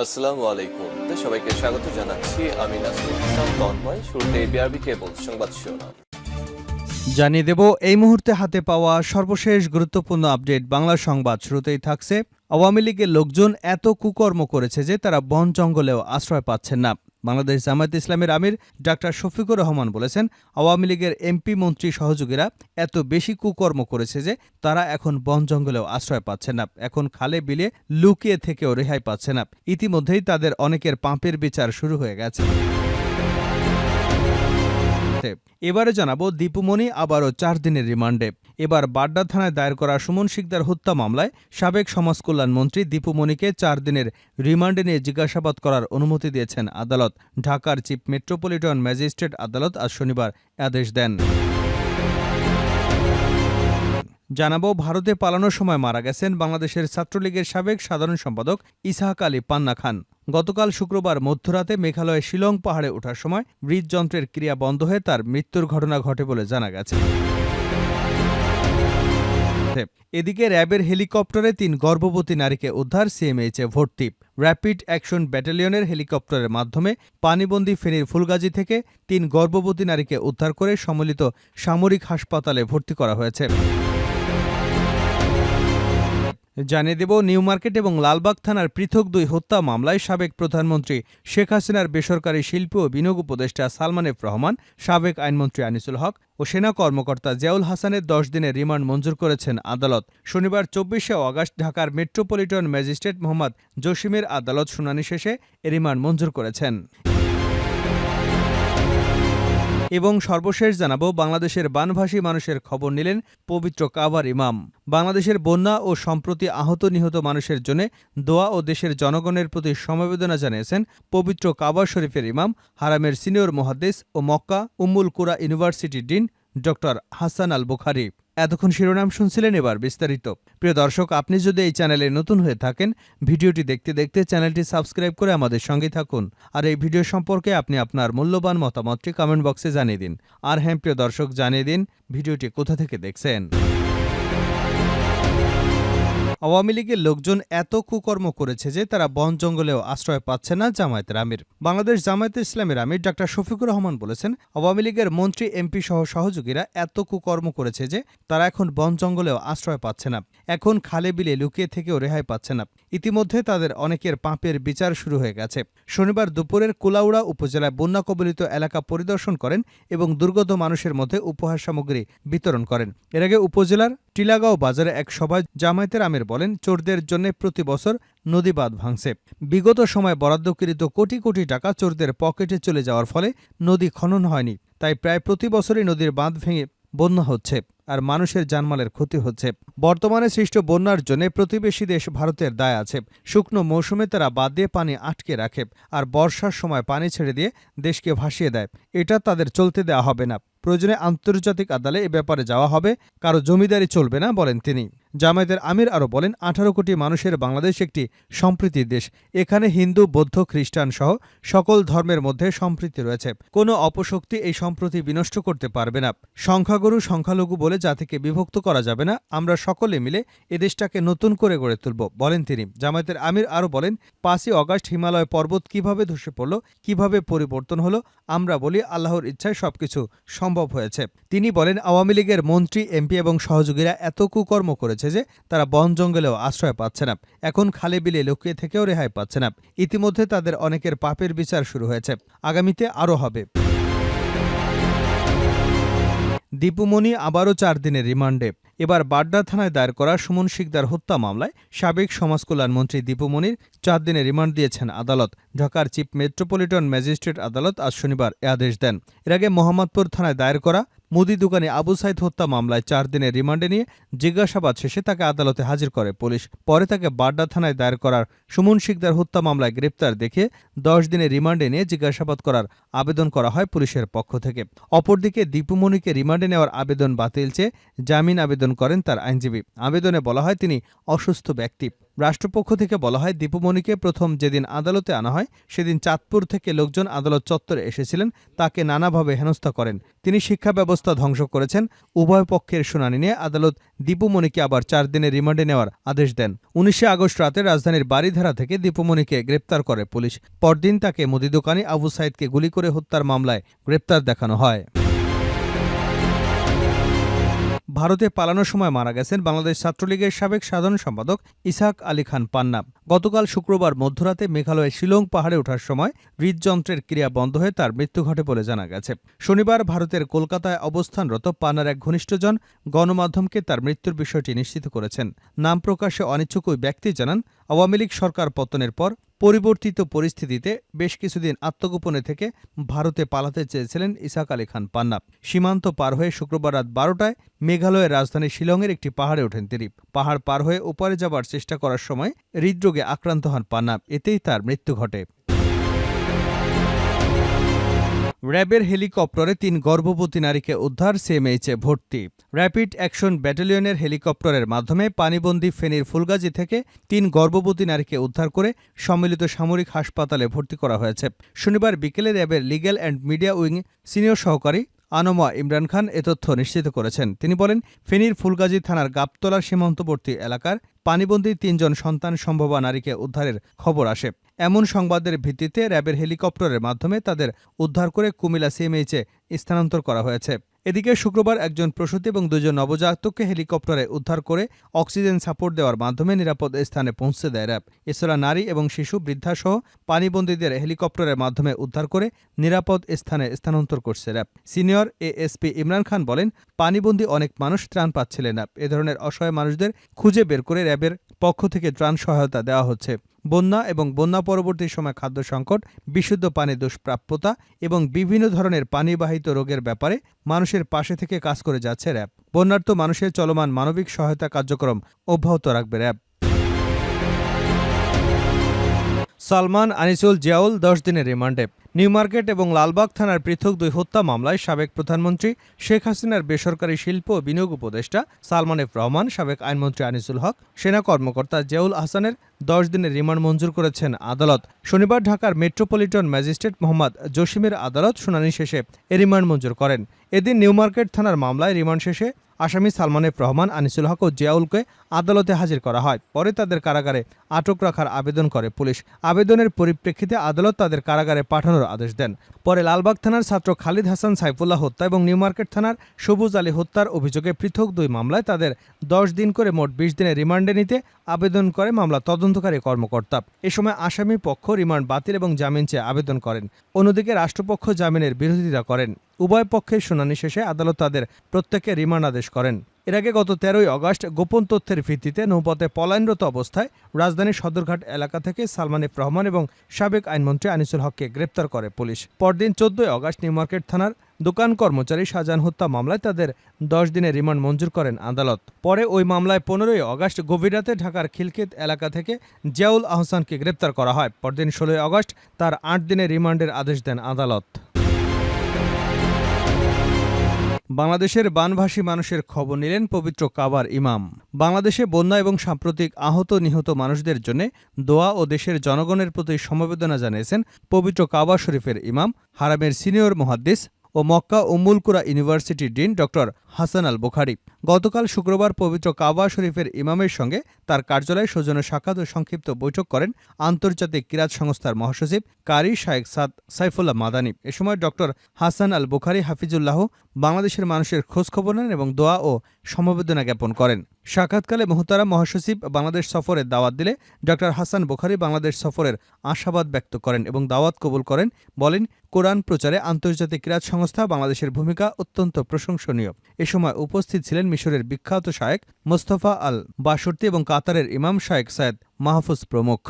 আসসালামু আলাইকুম। সবাইকে স্বাগত জানাচ্ছি। আমি নাসরুল ইসলাম তন্ময়। শুরুতে বিআরবি কেবল সংবাদ শিরোনাম জানিয়ে দেব এই মুহূর্তে হাতে পাওয়া সর্বশেষ গুরুত্বপূর্ণ আপডেট। বাংলা সংবাদ শুরুতেই থাকছে, আওয়ামী লীগের লোকজন এত কুকর্ম করেছে যে তারা বন জঙ্গলেও আশ্রয় পাচ্ছেন না। বাংলাদেশ জামায়াতে ইসলামের আমির ডাক্তার শফিকুর রহমান বলেছেন, আওয়ামী লীগের এমপি মন্ত্রী সহযোগীরা এত বেশি কুকর্ম করেছে যে তারা এখন বন জঙ্গলেও আশ্রয় পাচ্ছেন না, এখন খালে বিলে লুকিয়ে থেকেও রেহাই পাচ্ছে না। ইতিমধ্যেই তাদের অনেকের পাপের বিচার শুরু হয়ে গেছে। এবারে জানাবো, দীপুমণি আবারও 4 দিনের রিমান্ডে। এবার বাড্ডা থানায় দায়ের করা সুমন শিকদার হত্যা মামলায় সাবেক সমাজকল্যাণ মন্ত্রী দীপুমণিকে 4 দিনের রিমান্ডে নিয়ে জিজ্ঞাসাবাদ করার অনুমতি দিয়েছেন আদালত। ঢাকার চিফ মেট্রোপলিটন ম্যাজিস্ট্রেট আদালত আজ শনিবার আদেশ দেন। জানাবো, ভারতে পালানোর সময় মারা গেছেন বাংলাদেশের ছাত্রলীগের সাবেক সাধারণ সম্পাদক ইসহাক আলী পান্না খান। গতকাল শুক্রবার মধ্যরাতে মেঘালয়ের শিলং পাহাড়ে ওঠার সময় হৃদযন্ত্রের ক্রিয়া বন্ধ হয়ে তার মৃত্যুর ঘটনা ঘটে বলে জানা গেছে। এদিকে র্যাবের হেলিকপ্টারে 3 গর্ভবতী নারীকে উদ্ধার, সিএমএইচে ভর্তি। র্যাপিড অ্যাকশন ব্যাটালিয়নের হেলিকপ্টারের মাধ্যমে পানিবন্দী ফেনীর ফুলগাজী থেকে 3 গর্ভবতী নারীকে উদ্ধার করে সম্মিলিত সামরিক হাসপাতালে ভর্তি করা হয়েছে। জানিয়ে দেব, নিউ মার্কেট এবং লালবাগ থানার পৃথক 2 হত্যা মামলায় সাবেক প্রধানমন্ত্রী শেখ হাসিনার বেসরকারি শিল্প ও বিনিয়োগ উপদেষ্টা সালমান এফ রহমান, সাবেক আইনমন্ত্রী আনিসুল হক ও সেনা কর্মকর্তা জিয়াউল হাসানের 10 দিনের রিমান্ড মঞ্জুর করেছেন আদালত। শনিবার 24শে আগস্ট ঢাকার মেট্রোপলিটন ম্যাজিস্ট্রেট মোহাম্মদ জসিমের আদালত শুনানি শেষে এ রিমান্ড মঞ্জুর করেছেন। এবং সর্বশেষ জানাবো, বাংলাদেশের বানভাসী মানুষের খবর নিলেন পবিত্র কাবার ইমাম। বাংলাদেশের বন্যা ও সম্প্রতি আহত নিহত মানুষের জন্য দোয়া ও দেশের জনগণের প্রতি সমবেদনা জানিয়েছেন পবিত্র কাবা শরীফের ইমাম, হারামের সিনিয়র মুহাদ্দিস ও মক্কা উম্মুল কুরা ইউনিভার্সিটির ডিন ডক্টর হাসান আল বুখারী। এতক্ষণ শিরোনাম শুনছিলেন, এবার বিস্তারিত। প্রিয় দর্শক, আপনি যদি এই চ্যানেলে নতুন হয়ে থাকেন, ভিডিওটি দেখতে দেখতে চ্যানেলটি সাবস্ক্রাইব করে আমাদের সঙ্গে থাকুন। আর এই ভিডিও সম্পর্কে আপনি আপনার মূল্যবান মতামতটি কমেন্ট বক্সে জানিয়ে দিন। আর হ্যাঁ প্রিয় দর্শক, জানিয়ে দিন ভিডিওটি কোথা থেকে দেখছেন। আওয়ামী লীগের লোকজন এত কুকর্ম করেছে যে তারা বন জঙ্গলেও আশ্রয় পাচ্ছে না, জামায়াতের আমির। বাংলাদেশ জামায়াতে ইসলামের আমির ডাক্তার শফিকুর রহমান বলেছেন, আওয়ামী লীগের মন্ত্রী এমপি সহ সহযোগীরা এত কুকর্ম করেছে যে তারা এখন বন জঙ্গলেও আশ্রয় পাচ্ছে না, এখন খালে বিলে লুকিয়ে থেকেও রেহাই পাচ্ছে না। ইতিমধ্যে তাদের অনেকের পাপের বিচার শুরু হয়ে গেছে। শনিবার দুপুরের কুলাউড়া উপজেলায় বন্যা কবলিত এলাকা পরিদর্শন করেন এবং দুর্গত মানুষের মধ্যে উপহার সামগ্রী বিতরণ করেন। এর আগে উপজেলার টিলাগাঁও বাজারে এক সভায় জামায়াতের আমির বলেন, চোরদের জন্য প্রতি বছর নদী বাঁধ ভাঙছে। বিগত সময় বরাদ্দকৃত কোটি কোটি টাকা চোরদের পকেটে চলে যাওয়ার ফলে নদী খনন হয়নি, তাই প্রায় প্রতি বছরই নদীর বাঁধ ভেঙে বন্যা হচ্ছে আর মানুষের জানমালের ক্ষতি হচ্ছে। বর্তমানে সৃষ্ট বন্যার জন্য প্রতিবেশী দেশ ভারতের দায় আছে। শুকনো মৌসুমে তারা বাঁধ দিয়ে পানি আটকে রাখে আর বর্ষার সময় পানি ছেড়ে দিয়ে দেশকে ভাসিয়ে দেয়। এটা তাদের চলতে দেওয়া হবে না। প্রয়োজনে আন্তর্জাতিক আদালতে এ ব্যাপারে যাওয়া হবে, কারো জমিদারি চলবে না, বলেন তিনি। জামায়াতের আমির আরও বলেন, 18 কোটি মানুষের বাংলাদেশ একটি সম্প্রীতির দেশ। এখানে হিন্দু, বৌদ্ধ, খ্রিস্টান সহ সকল ধর্মের মধ্যে সম্প্রীতি রয়েছে। কোনো অপশক্তি এই সম্প্রীতি বিনষ্ট করতে পারবে না। সংখ্যাগুরু সংখ্যালঘু বলে জাতিকে বিভক্ত করা যাবে না। আমরা সকলে মিলে এদেশটাকে নতুন করে গড়ে তুলব, বলেন তিনি। জামায়াতের আমির আরও বলেন, 5ই আগস্ট হিমালয় পর্বত কিভাবে ধসে পড়ল, কিভাবে পরিবর্তন হলো, আমরা বলি আল্লাহর ইচ্ছায় সবকিছু সম্ভব হয়েছে। তিনি বলেন, আওয়ামী লীগের মন্ত্রী, এমপি এবং সহযোগীরা এত কুকর্ম করেছে যে তারা বন জঙ্গলেও আশ্রয় পাচ্ছে না, এখন খালে বিলে লুকিয়ে থেকেও রেহাই পাচ্ছে না। ইতিমধ্যে তাদের অনেকের পাপের বিচার শুরু হয়েছে, আগামীতে আরও হবে। দীপুমণি আবারও 4 দিনের রিমান্ডে। এবার বাড্ডা থানায় দায়ের করা সুমন শিকদার হত্যা মামলায় সাবেক সমাজকল্যাণ মন্ত্রী দীপুমণির 4 দিনের রিমান্ড দিয়েছেন আদালত। ঢাকার চিফ মেট্রোপলিটন ম্যাজিস্ট্রেট আদালত আজ শনিবার এ আদেশ দেন। এর আগে মোহাম্মদপুর থানায় দায়ের করা মুদি দোকানে আবু সাইদ হত্যা মামলায় 4 দিনের রিমান্ডে নিয়ে জিজ্ঞাসাবাদ শেষে তাকে আদালতে হাজির করে পুলিশ। পরে তাকে বাড্ডা থানায় দায়ের করার সুমন শিকদার হত্যা মামলায় গ্রেপ্তার দেখিয়ে 10 দিনের রিমান্ডে নিয়ে জিজ্ঞাসাবাদ করার আবেদন করা হয় পুলিশের পক্ষ থেকে। অপরদিকে দীপুমণিকে রিমান্ডে নেওয়ার আবেদন বাতিল চেয়ে জামিন আবেদন করেন তার আইনজীবী। আবেদনে বলা হয়, তিনি অসুস্থ ব্যক্তি, রাষ্ট্রপক্ষ থেকে বলা হয়, দীপুমণিকে প্রথম যেদিন আদালতে আনা হয় সেদিন চাঁদপুর থেকে লোকজন আদালত চত্বরে এসেছিলেন, তাকে নানাভাবে হেনস্থা করেন। তিনি শিক্ষা ব্যবস্থা ধ্বংস করেছেন। উভয় পক্ষের শুনানি নিয়ে আদালত দীপুমণিকে আবার 4 দিনের রিমান্ডে নেওয়ার আদেশ দেন। 19 আগস্ট রাতে রাজধানীর বারিধারা থেকে দীপুমণিকে গ্রেপ্তার করে পুলিশ। পরদিন তাকে মুদি দোকানি আবু সাইদকে গুলি করে হত্যার মামলায় গ্রেপ্তার দেখানো হয়। ভারতে পালানোর সময় মারা গেছেন বাংলাদেশ ছাত্রলীগের সাবেক সাধারণ সম্পাদক ইসহাক আলী খান পান্না। গতকাল শুক্রবার মধ্যরাতে মেঘালয়ের শিলং পাহাড়ে ওঠার সময় হৃদযন্ত্রের ক্রিয়া বন্ধ হয়ে তার মৃত্যু ঘটে বলে জানা গেছে। শনিবার ভারতের কলকাতায় অবস্থানরত পান্নার এক ঘনিষ্ঠজন গণমাধ্যমকে তার মৃত্যুর বিষয়টি নিশ্চিত করেছেন। নাম প্রকাশে অনিচ্ছুক ওই ব্যক্তি জানান, আওয়ামী লীগ সরকার পতনের পর পরিবর্তিত পরিস্থিতিতে বেশ কিছুদিন আত্মগোপনে থেকে ভারতে পালাতে চেয়েছিলেন ইসহাক আলী খান পান্না। সীমান্ত পার হয়ে শুক্রবার রাত 12টায় মেঘালয়ের রাজধানী শিলংয়ের একটি পাহাড়ে ওঠেন তিনি। পাহাড় পার হয়ে ওপারে যাবার চেষ্টা করার সময় হৃদরোগে আক্রান্ত হন পান্না। এতেই তার মৃত্যু ঘটে। র্যাবের হেলিকপ্টারে 3 গর্ভবতী নারীকে উদ্ধার, সিএমএইচে ভর্তি। র্যাপিড অ্যাকশন ব্যাটালিয়নের হেলিকপ্টারের মাধ্যমে পানিবন্দী ফেনীর ফুলগাজী থেকে 3 গর্ভবতী নারীকে উদ্ধার করে সম্মিলিত সামরিক হাসপাতালে ভর্তি করা হয়েছে। শনিবার বিকেলে র্যাবের legal and media wing senior সহকারী আনোমা ইমরান খান এ তথ্য নিশ্চিত করেছেন। তিনি বলেন, ফেনীর ফুলগাজী থানার গাবতলা সীমান্তবর্তী এলাকার পানিবন্দী 3 জন সন্তান সম্ভবা নারীকে উদ্ধারের খবর আসে। এমন সংবাদের ভিত্তিতে র্যাবের হেলিকপ্টারের মাধ্যমে তাদের উদ্ধার করে কুমিল্লা সিএমএইচে স্থানান্তর করা হয়েছে। এদিকে শুক্রবার একজন প্রসূতি এবং 2 জন নবজাতককে হেলিকপ্টারে উদ্ধার করে অক্সিজেন সাপোর্ট দেওয়ার মাধ্যমে নিরাপদ স্থানে পৌঁছে দেয় র্যাব। এছাড়া নারী এবং শিশু, বৃদ্ধাসহ পানিবন্দীদের হেলিকপ্টারের মাধ্যমে উদ্ধার করে নিরাপদ স্থানে স্থানান্তর করছে RAB. Senior ASP Imran Khan বলেন, পানিবন্দী অনেক মানুষ ত্রাণ পাচ্ছিলেন না। এ ধরনের অসহায় মানুষদের খুঁজে বের করে র্যাবের পক্ষ থেকে ত্রাণ সহায়তা দেওয়া হচ্ছে। বন্যা এবং বন্যা পরবর্তী সময় খাদ্য সংকট, বিশুদ্ধ পানির দুষ্প্রাপ্যতা এবং বিভিন্ন ধরনের পানিবাহিত রোগের ব্যাপারে মানুষের পাশে থেকে কাজ করে যাচ্ছে র্যাব। বন্যার্ত মানুষের চলমান মানবিক সহায়তা কার্যক্রম অব্যাহত রাখবে র্যাব। সালমান, আনিসুল, জিয়াউল 10 দিনের রিমান্ডে। নিউ মার্কেট এবং লালবাগ থানার পৃথক 2 হত্যা মামলায় সাবেক প্রধানমন্ত্রী শেখ হাসিনার বেসরকারি শিল্প ও বিনিয়োগ উপদেষ্টা সালমান এফ রহমান, সাবেক আইনমন্ত্রী আনিসুল হক, সেনা কর্মকর্তা জিয়াউল আহসানের 10 দিনের রিমান্ড মঞ্জুর করেছেন আদালত। শনিবার ঢাকার মেট্রোপলিটন ম্যাজিস্ট্রেট মোহাম্মদ জসিমের আদালত শুনানি শেষে এ রিমান্ড মঞ্জুর করেন। এদিন নিউ মার্কেট থানার মামলায় রিমান্ড শেষে আসামি সালমান এফ রহমান, আনিসুল হক ও জিয়াউলকে আদালতে হাজির করা হয়। পরে তাদের কারাগারে আটক রাখার আবেদন করে পুলিশ। আবেদনের পরিপ্রেক্ষিতে আদালত তাদের কারাগারে পাঠানোর আদেশ দেন। পরে লালবাগ থানার ছাত্র খালিদ হাসান সাইফুল্লাহ হত্যা এবং নিউ মার্কেট থানার সবুজ আলী হত্যার অভিযোগে পৃথক 2 মামলায় তাদের 10 দিন করে মোট 20 দিনের রিমান্ডে নিতে আবেদন করে মামলা তদন্তকারী কর্মকর্তা। এ সময় আসামি পক্ষ রিমান্ড বাতিল এবং জামিন চেয়ে আবেদন করেন। অন্যদিকে রাষ্ট্রপক্ষ জামিনের বিরোধিতা করেন। উভয় পক্ষের শুনানি শেষে আদালত তাদের প্রত্যেককে রিমান্ড আদেশ করেন। এর আগে গত 13 আগস্ট গোপন তথ্যের ভিত্তিতে নৌপথে পলায়নরত অবস্থায় রাজধানীর সদরঘাট এলাকা থেকে সালমান এফ রহমান এবং সাবেক আইনমন্ত্রী আনিসুল হককে গ্রেপ্তার করে পুলিশ। পরদিন 14 আগস্ট নিউ মার্কেট থানার দোকান কর্মচারী শাহজাহান হত্যা মামলায় তাদের 10 দিনের রিমান্ড মঞ্জুর করেন আদালত। পরে ওই মামলায় 15 আগস্ট গভীর রাতে ঢাকার খিলক্ষেত এলাকা থেকে জিয়াউল আহসানকে গ্রেপ্তার করা হয়। পরদিন 16 আগস্ট তার 8 দিনের রিমান্ডের আদেশ দেন আদালত। বাংলাদেশের বানভাসী মানুষের খবর নিলেন পবিত্র কাবার ইমাম। বাংলাদেশে বন্যা এবং সাম্প্রতিক আহত নিহত মানুষদের জন্য দোয়া ও দেশের জনগণের প্রতি সমবেদনা জানিয়েছেন পবিত্র কাবা শরীফের ইমাম, হারামের সিনিয়র মুহাদ্দিস ও মক্কা উম্মুল কুরা ইউনিভার্সিটির ডিন ডক্টর হাসান আল বুখারী। গতকাল শুক্রবার পবিত্র কাবা শরীফের ইমামের সঙ্গে তার কার্যালয়ে সৌজন্য সাক্ষাৎ ও সংক্ষিপ্ত বৈঠক করেন আন্তর্জাতিক কিরাত সংস্থার মহাসচিব কারি শায়েখ সাদ সাইফুল্লাহ মাদানী। এ সময় ডক্টর হাসান আল বুখারী হাফিজুল্লাহ বাংলাদেশের মানুষের খোঁজখবর নেন এবং দোয়া ও সমবেদনা জ্ঞাপন করেন। সাক্ষাৎকালে মোহতারাম মহাসচিব বাংলাদেশ সফরের দাওয়াত দিলে ডক্টর হাসান বুখারী বাংলাদেশ সফরের আশাবাদ ব্যক্ত করেন এবং দাওয়াত কবুল করেন। বলেন, কোরআন প্রচারে আন্তর্জাতিক কিরাত সংস্থা বাংলাদেশের ভূমিকা অত্যন্ত প্রশংসনীয়। এ সময় উপস্থিত ছিলেন মিশরের বিখ্যাত শায়েখ মোস্তফা আল বাসুর্তি এবং কাতারের ইমাম শায়েখ সায়েদ মাহফুজ প্রমুখ।